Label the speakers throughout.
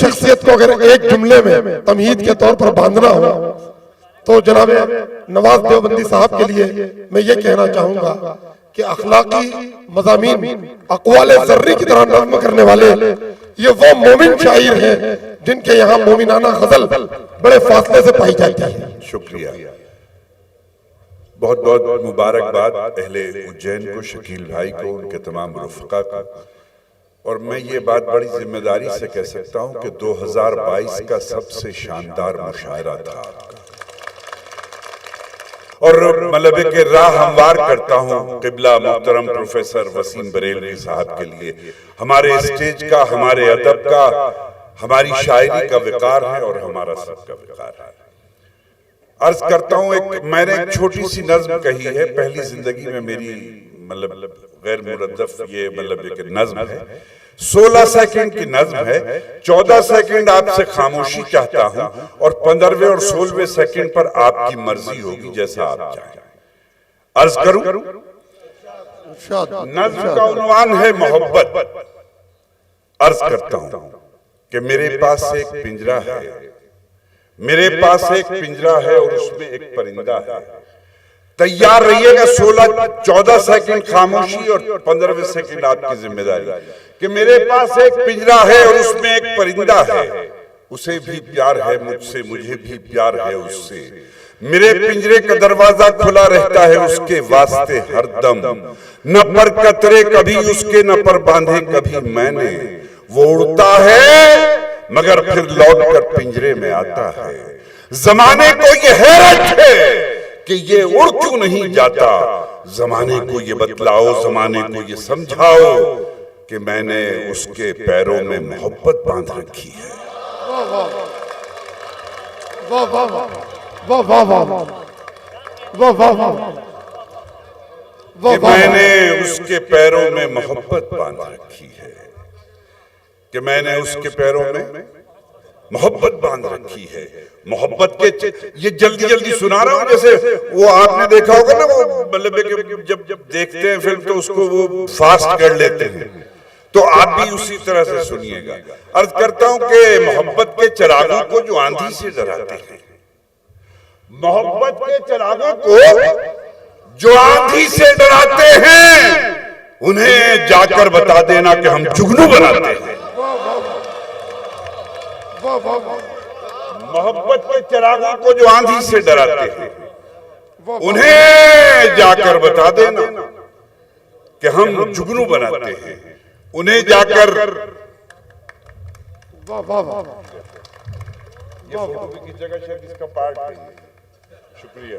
Speaker 1: शख्सियत को अगर एक जुमले में तमहीद के तौर पर बांधना हो तो जनाब नवाज देवबंदी साहब के लिए मैं ये कहना चाहूंगा कि अखलाकी मज़ामीन अक़वाले ज़र्री की तरह नज़्म करने वाले ये वो मोमिन शायर हैं जिनके यहाँ मोमिनाना गजल बड़े फासले से पाई जाती है।
Speaker 2: शुक्रिया, बहुत बहुत मुबारकबाद अहले उज्जैन को, शकील भाई को, उनके तमाम रुफ़क़ा को। और मैं ये बात बड़ी जिम्मेदारी से कह सकता हूँ कि 2022 का सबसे शानदार मुशायरा था आपका। और मतलब के राह हमवार करता हूँ क़िबला मोहतरम प्रोफेसर वसीम बरेलवी साहब के लिए। हमारे स्टेज का, हमारे अदब का, हमारी शायरी का विकार है और हमारा सबका विकार है। अर्ज करता हूँ, मैंने एक छोटी सी नज्म कही है, पहली जिंदगी में मेरी मतलब गैर मुरद्दफ ये मतलब एक नज्म है, 16 सेकंड की नज्म है। 14 सेकंड आपसे खामोशी चाहता हूं और 15वें और 16वें सेकंड पर आपकी मर्जी होगी, जैसा आप चाहें। अर्ज करूं, नज्म का उन्वान है मोहब्बत। अर्ज करता हूं कि मेरे पास एक पिंजरा है, मेरे पास एक पिंजरा है और उसमें एक परिंदा है। तैयार रहिएगा, 14 सेकंड खामोशी और 15वें सेकंड आपकी जिम्मेदारी कि मेरे पास एक पिंजरा है और उसमें एक परिंदा है। उसे भी प्यार है मुझसे, मुझे भी प्यार है उससे। मेरे पिंजरे का दरवाजा खुला रहता है उसके वास्ते हरदम। न पर कतरे कभी उसके, न पर बांधे कभी मैंने। वो उड़ता है मगर फिर लौट कर पिंजरे में आता है। जमाने को ये हैरत है कि ये उड़ क्यों नहीं जाता। जमाने को ये बतलाओ, जमाने को ये समझाओ कि मैंने उसके पैरों में मोहब्बत बांध रखी है। कि मैंने उसके पैरों में मोहब्बत बांध रखी है, कि मैंने उसके पैरों में मोहब्बत बांध रखी है। मोहब्बत के ये जल्दी जल्दी सुना रहा हूं, जैसे वो आपने देखा होगा ना, वो मतलब जब देखते हैं फिल्म तो उसको वो फास्ट कर लेते हैं, तो आप भी उसी तरह से सुनिएगा। अर्ज करता हूं कि मोहब्बत के चिरागों को जो आंधी से डराते हैं, मोहब्बत के चिरागों को जो आंधी से डराते हैं, उन्हें जाकर बता देना कि हम जुगनू बनाते हैं। मोहब्बत के चिरागों को जो आंधी से डराते हैं, उन्हें जाकर बता देना कि हम जुगनू बनाते हैं। उन्हें जाकर ये फोटो की जगह शायद इसका पार्ट नहीं है। शुक्रिया।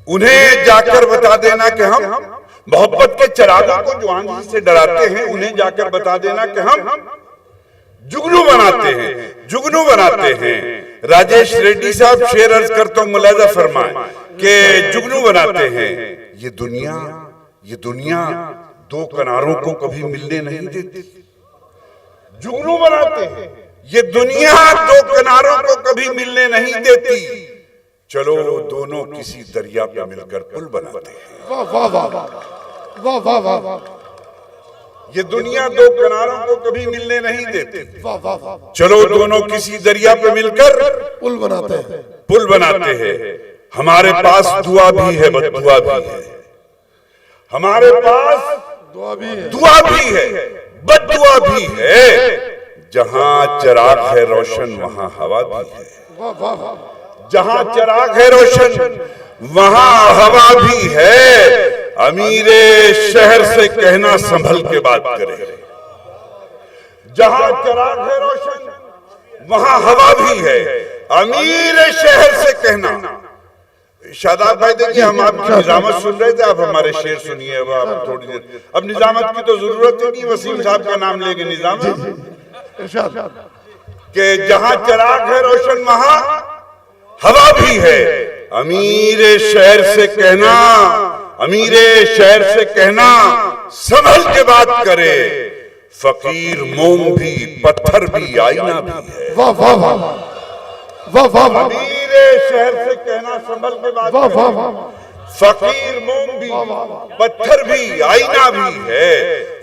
Speaker 2: उन्हें जाकर बता देना कि हम मोहब्बत के चिरागों को जो आंधी से डराते हैं, उन्हें जाकर बता देना कि हम जुगनू बनाते हैं, जुगनू बनाते हैं। राजेश रेड्डी साहब शेर अर्ज करता हूं, मुलाजा फरमाएं कि जुगनू बनाते हैं। ये दुनिया दो किनारों को कभी मिलने नहीं देती। जुगनू बनाते हैं, ये दुनिया दो किनारों को कभी मिलने नहीं देती। चलो दोनों किसी दरिया पे मिलकर पुल बनाते हैं।
Speaker 1: वाह वाह वाह वाह वाह वाह वाह।
Speaker 2: ये दुनिया दो किनारों को कभी मिलने नहीं देती।
Speaker 1: वाह वाह वाह।
Speaker 2: चलो दोनों किसी दरिया पे मिलकर
Speaker 1: पुल बनाते हैं,
Speaker 2: पुल बनाते हैं। हमारे पास दुआ भी है, बददुआ भी है। हमारे पास दुआ भी है, बददुआ भी है। जहां चिराग है रोशन वहां हवा भी है।
Speaker 1: वाह वाह वाह।
Speaker 2: जहां चिराग है रोशन वहां हवा भी है। अमीरे शहर से कहना संभल के बात करे। जहां चिराग है रोशन वहां हवा भी है। अमीर शहर से कहना। शादाब भाई देखिए, हम आपकी निजामत सुन रहे थे, आप हमारे शेर सुनिए। अब आप थोड़ी देर, अब निजामत की तो जरूरत ही नहीं, वसीम साहब का नाम लेके निजामत। कि जहां चिराग है रोशन वहां हवा भी है। अमीर शहर से कहना, अमीर शहर से कहना संभल के बात करे। फकीर मोम भी, पत्थर भी, आईना भी है।
Speaker 1: वाह वाह वाह वाह वाह वाह।
Speaker 2: अमीर शहर से कहना संभल के बात
Speaker 1: वाह वाह वाह।
Speaker 2: फकीर मोम भी पत्थर भी आईना भी है,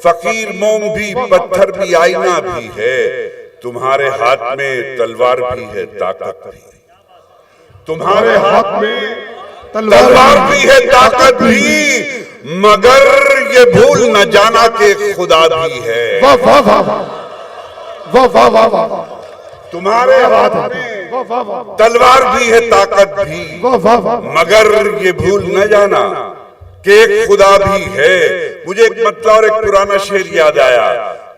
Speaker 2: फकीर मोम भी पत्थर भी आईना भी है, तुम्हारे हाथ में तलवार भी है ताकत भी, तुम्हारे हाथ में तलवार भी है ताकत भी, मगर ये भूल न जाना कि खुदा भी है।
Speaker 1: वाह वाह वाह वाह वाह वाह वाह,
Speaker 2: तुम्हारे हाथ में तलवार भी है ताकत भी, मगर ये भूल न जाना कि एक खुदा भी है। मुझे एक मतलब और एक पुराना शेर याद आया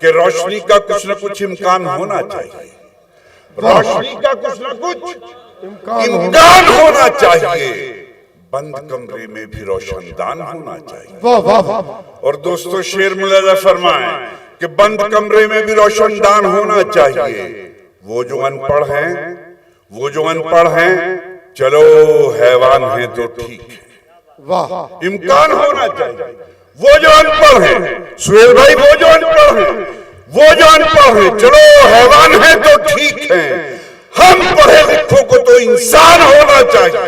Speaker 2: कि रोशनी का कुछ न कुछ इम्कान होना चाहिए, रोशनी का कुछ न कुछ इम्कान होना चाहिए, बंद कमरे में भी रोशनदान होना चाहिए। और दोस्तों शेर मुलाजा फरमाएं कि बंद कमरे में भी रोशनदान होना चाहिए। वो जो अनपढ़ हैं, वो जो अनपढ़ हैं, चलो हैवान हैं तो ठीक है, इम्कान होना चाहिए। वो जो अनपढ़ हैं सुहेल भाई, वो जो अनपढ़ हैं, वो जो अनपढ़ हैं, चलो हैवान हैं तो ठीक है, हम पढ़े लिखों को तो इंसान होना चाहिए।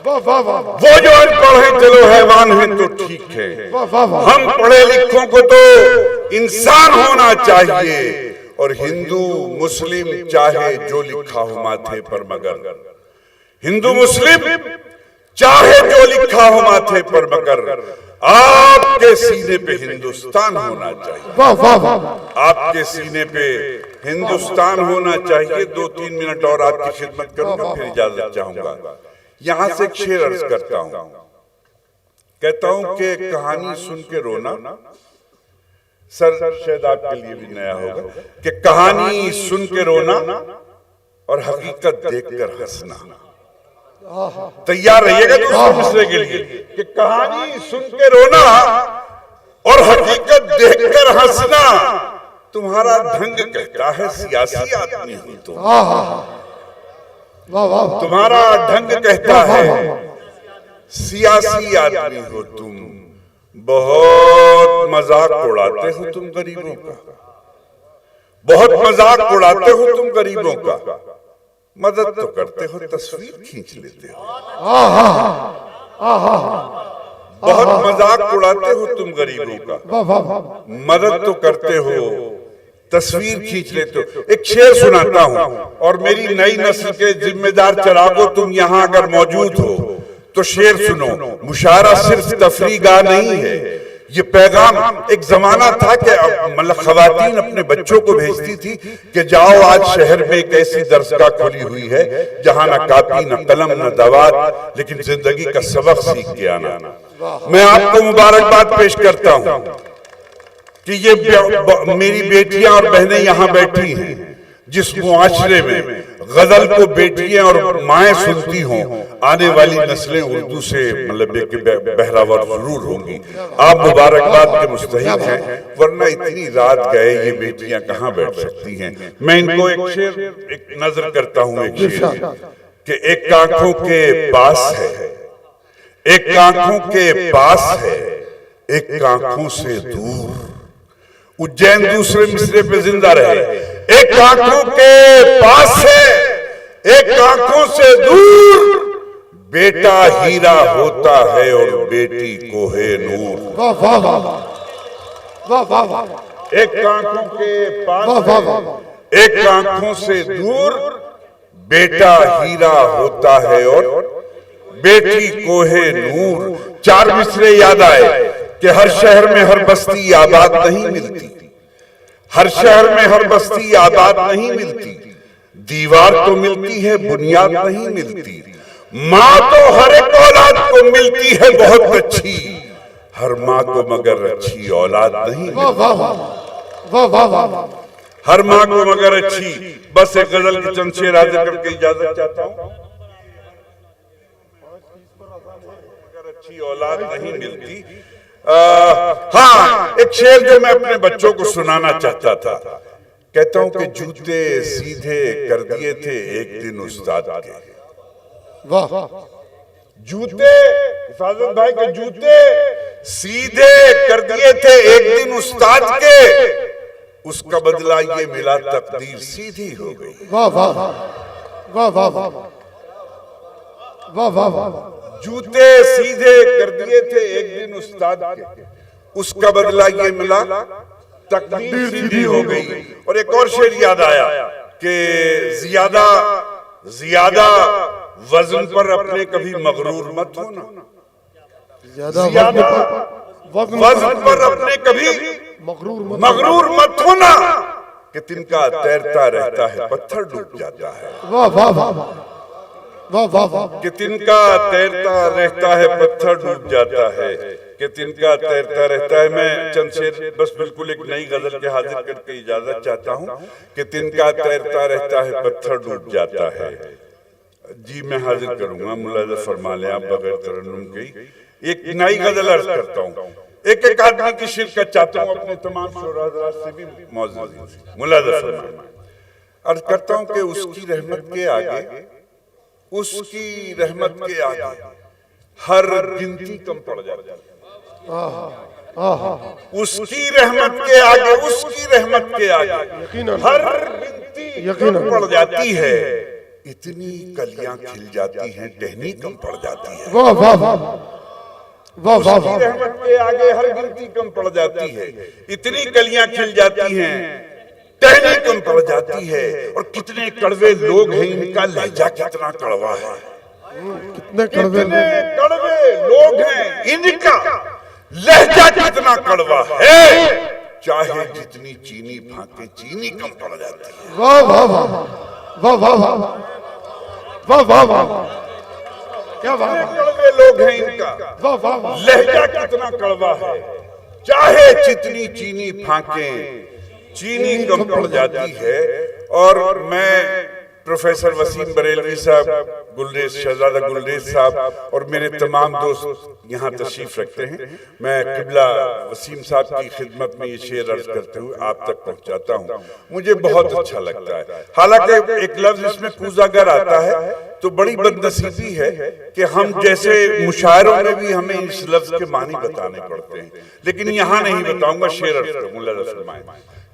Speaker 2: वो जो अनपढ़ हैं चलो हैवान हैं तो ठीक है, हम पढ़े लिखों को तो इंसान होना चाहिए। और हिंदू मुस्लिम चाहे जो लिखा हो माथे पर, मगर हिंदू मुस्लिम चाहे जो लिखा हो माथे पर, मगर आपके सीने पे हिंदुस्तान होना चाहिए, आपके सीने पे हिंदुस्तान होना चाहिए। 2-3 मिनट और आपकी खिदमत करूंगा, फिर इजाजत चाहूंगा। यहां से एक शेर अर्ज करता हूं, कहता हूं कि कहानी सुन के रोना, सर शायद आपके लिए भी नया होगा, कि कहानी सुन के रोना और हकीकत देखकर हंसना। तैयार रहिएगा दोस्तों मिसरे के लिए कि कहानी सुन के रोना और हकीकत देखकर हंसना। तुम्हारा ढंग कहता है सियासी आदमी हो तुम, तुम्हारा ढंग कहता है सियासी आदमी हो तुम, बहुत मजाक उड़ाते हो तुम गरीबों का, बहुत मजाक उड़ाते हो तुम गरीबों का, मदद तो करते हो तस्वीर खींच लेते हो, बहुत मजाक उड़ाते हो तुम गरीबों का, मदद तो करते हो तस्वीर खींच लेते हो। एक शेर सुनाता हूं, और मेरी नई नस्ल के जिम्मेदार चरागो तुम यहां अगर मौजूद हो तो शेर सुनो। मुशायरा सिर्फ तफरीगाह नहीं है, ये पैगाम एक जमाना था कि मतलब खवातीन अपने बच्चों को भेजती थी कि जाओ आज शहर में एक ऐसी दरसगाह खुली हुई है जहां न कापी न कलम न दवात, लेकिन जिंदगी का सबक सीख के आना। मैं आपको मुबारकबाद पेश करता हूं कि ये मेरी बेटियां और बहनें यहां बैठी हैं, जिस मुआशरे में गजल को बेटियां और माएं सुनती हों, आने वाली नस्लें उर्दू से मतलब बहरावर जरूर होंगी। आप मुबारकबाद के मुस्तहिक हैं, वरना इतनी रात गए ये बेटियां कहां बैठ सकती हैं। मैं इनको एक शेर एक नजर करता हूं, एक शेर कि एक आंखों के पास है, एक आंखों के पास है, एक आंखों से दूर। उज्जैन दूसरे मिसरे पे जिंदा रहे। एक आंखों के पास है, एक आंखों से दूर, बेटा हीरा होता है और बेटी कोहे नूर। एक आंखों के पास है, एक आंखों से दूर, बेटा हीरा होता है और बेटी कोहे नूर। 4 मिसरे याद आए कि हर शहर में हर बस्ती आबाद नहीं मिलती, हर शहर में हर बस्ती आबाद नहीं मिलती, दीवार तो मिलती है बुनियाद नहीं मिलती, माँ तो हर एक औलाद को मिलती है बहुत अच्छी, हर माँ को मगर अच्छी औलाद नहीं मिलती, हर माँ को मगर अच्छी। बस एक गजल की चंद शेर हाजिर करके इजाजत चाहता हूँ। मगर अच्छी औलाद नहीं मिलती। हाँ, एक शेर जो मैं अपने बच्चों को सुनाना चाहता था, कहता हूं कि जूते सीधे कर दिए थे एक दिन उस्ताद के।
Speaker 1: वाह,
Speaker 2: जूते हिफाजत भाई के जूते सीधे कर दिए थे एक दिन उस्ताद के, उसका बदला ये मिला तकदीर सीधी हो गई।
Speaker 1: वाह वाह वाह वाह वाह वाह वाह वाह।
Speaker 2: जूते सीधे कर दिए थे एक दिन उस्ताद के, उसका बदला ये मिला, तकदीर सीधी हो गई। और एक और शेर याद आया कि ज्यादा ज्यादा वजन पर अपने कभी मगरूर मत होना, ज्यादा वजन पर अपने कभी मगरूर मत होना, कि तिनका तैरता रहता है पत्थर डूब जाता है।
Speaker 1: वाह वाह वाह वाह वाह वाह।
Speaker 2: कि तिनका तैरता रहता है पत्थर डूब जाता है, कि तिनका तैरता रहता है। मैं चंद शेर बस बिल्कुल एक नई गजल के हाजिर करके इजाजत चाहता हूँ कि तिनका तैरता रहता है पत्थर डूब जाता है। जी मैं हाजिर करूंगा, मुलाजा फरमा लें आप बगैर तरन्नुम के। एक नई गजल अर्ज करता हूँ, एक एक आदमी की शिरकत चाहता हूँ, अपने तमाम शोरा हज़रात से भी मौजूद मुलाजा फरमा अर्ज करता हूँ कि उसकी रहमत के आगे, उसकी रहमत के आगे हर गिनती कम पड़ जाती है। उसकी रहमत के आगे, उसकी रहमत के आगे हर गिनती कम पड़ जाती है। इतनी कलियां खिल जाती हैं, टहनी कम पड़ जाती है।
Speaker 1: वाह वाह वाह वाह वाह।
Speaker 2: उसकी रहमत के आगे हर गिनती कम पड़ जाती है, इतनी कलियां खिल जाती हैं, टहनी कम पड़ जाती है। और कितने कड़वे लोग हैं, इनका लहजा कितना कड़वा है।
Speaker 1: कितने कड़वे
Speaker 2: लोग हैं, इनका लहजा कितना कड़वा है। चाहे जितनी चीनी फाके, चीनी कम पड़ जाती है।
Speaker 1: वाह वाह वाह वाह वाह वाह वाह वाह वाह। क्या बात।
Speaker 2: कड़वे लोग हैं, इनका
Speaker 1: वाह वाह वाह।
Speaker 2: लहजा कितना कड़वा है। चाहे जितनी चीनी फाके, चीनी कम पड़ जाती है। और मैं प्रोफेसर वसीम बरेलवी साहब, गुलरेज शहजादा गुलरेज साहब और मेरे तमाम दोस्त यहाँ तशरीफ रखते हैं, मैं किबला वसीम साहब की खिदमत में ये शेर अर्ज करते हुए आप तक पहुँचाता हूँ। मुझे बहुत अच्छा लगता है। हालांकि एक लफ्ज इसमें कूजागर आता है, तो बड़ी बदनसीबी है कि हम जैसे मुशायरों में भी हमें इस लफ्ज के मानी बताने पड़ते हैं, लेकिन यहाँ नहीं बताऊंगा। शेर अर्ज करूंगा फरमाएं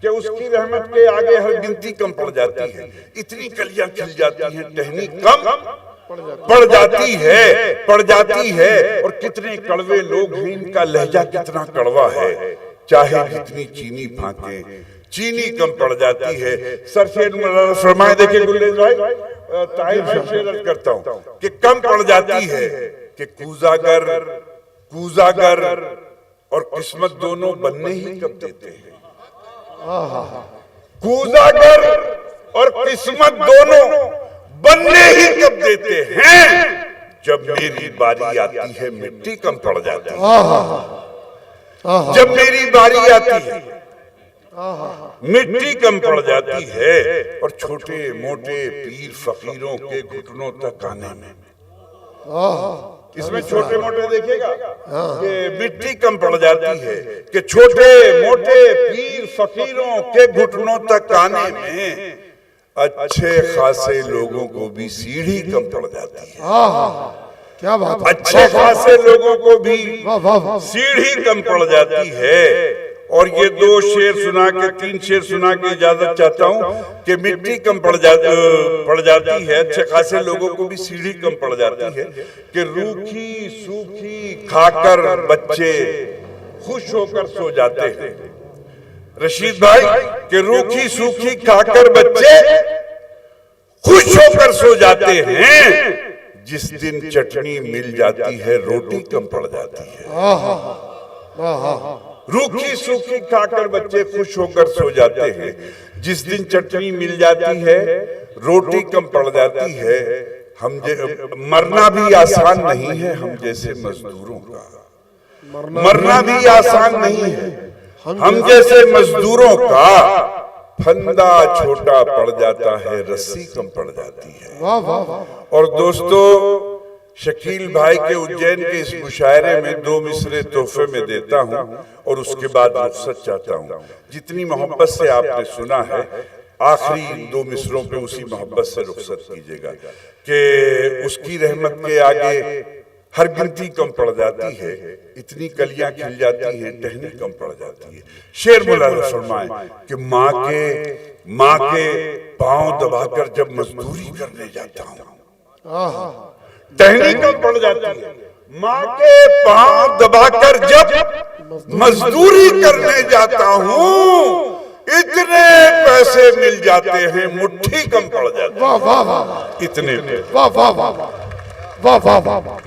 Speaker 2: कि उसकी रहमत के आगे हर गिनती कम पड़ जाती है, इतनी कलियां खिल जाती हैं, टहनी कम पड़ जाती है। और कितने कड़वे लोग हैं, इनका लहजा कितना कड़वा है। चाहे जितनी चीनी फाके, चीनी कम पड़ जाती है। सर शेर फरमाए, देखिए गुलरेज भाई, ताहिर भाई, शेर अर्ज करता हूँ कि कम पड़ जाती है कि कूजागर और किस्मत दोनों बनने ही कब देते हैं। कूजागर और किस्मत दोनों बनने ही कब देते हैं। जब मेरी बारी आती है मिट्टी कम पड़ जाती है। जब मेरी बारी आती है मिट्टी कम पड़ जाती है। और छोटे मोटे पीर फकीरों के घुटनों तक आने में, इसमें छोटे मोटे देखिएगा कि मिट्टी कम पड़ जाती है, कि छोटे मोटे पीर फकीरों के घुटनों तक आने में अच्छे खासे लोगों को भी सीढ़ी कम पड़ जाती है।
Speaker 1: क्या बात।
Speaker 2: अच्छे खासे लोगों को भी सीढ़ी कम पड़ जाती है। और ये दो शेर सुना के, तीन शेर सुना के इजाजत चाहता हूँ कि मिट्टी कम पड़ जाती है, अच्छे खासे लोगों को भी सीढ़ी कम पड़ जाती है। कि रूखी सूखी खाकर बच्चे खुश होकर सो जाते हैं। रशीद भाई, कि रूखी सूखी खाकर बच्चे खुश होकर सो जाते हैं। जिस दिन चटनी मिल जाती है, रोटी कम पड़ जाती है। रूखी सूखी खाकर बच्चे खुश होकर सो जाते हैं। जिस दिन चटनी मिल जाती है, रोटी कम पड़ जाती है। मरना भी आसान नहीं है हम जैसे मजदूरों का। मरना भी आसान नहीं है हम जैसे मजदूरों का। फंदा छोटा पड़ जाता है, रस्सी कम पड़ जाती है। और दोस्तों, शकील भाई के उज्जैन के इस मुशायरे में 2 मिसरे तोहफे में देता हूं और उसके बाद रुखसत चाहता हूं। जितनी मोहब्बत से आपने सुना है, आखिरी 2 मिसरों पे उसी मोहब्बत से रुखसत कीजिएगा कि उसकी रहमत के आगे हर गिनती कम पड़ जाती है, इतनी कलियां खिल जाती हैं, टहनी कम पड़ जाती है। शेर मुलाजा फरमाए कि माँ के पांव दबाकर जब मजदूरी करने जाता हूँ, टहनी कम पड़ जाती है। माँ के पांव दबाकर जब मजदूरी करने जाता हूँ, इतने पैसे मिल जाते हैं, मुट्ठी कम पड़ जाती है।
Speaker 1: वाह वाह वाह,
Speaker 2: इतने
Speaker 1: वाह वाह वाह, वाह वाह वाह।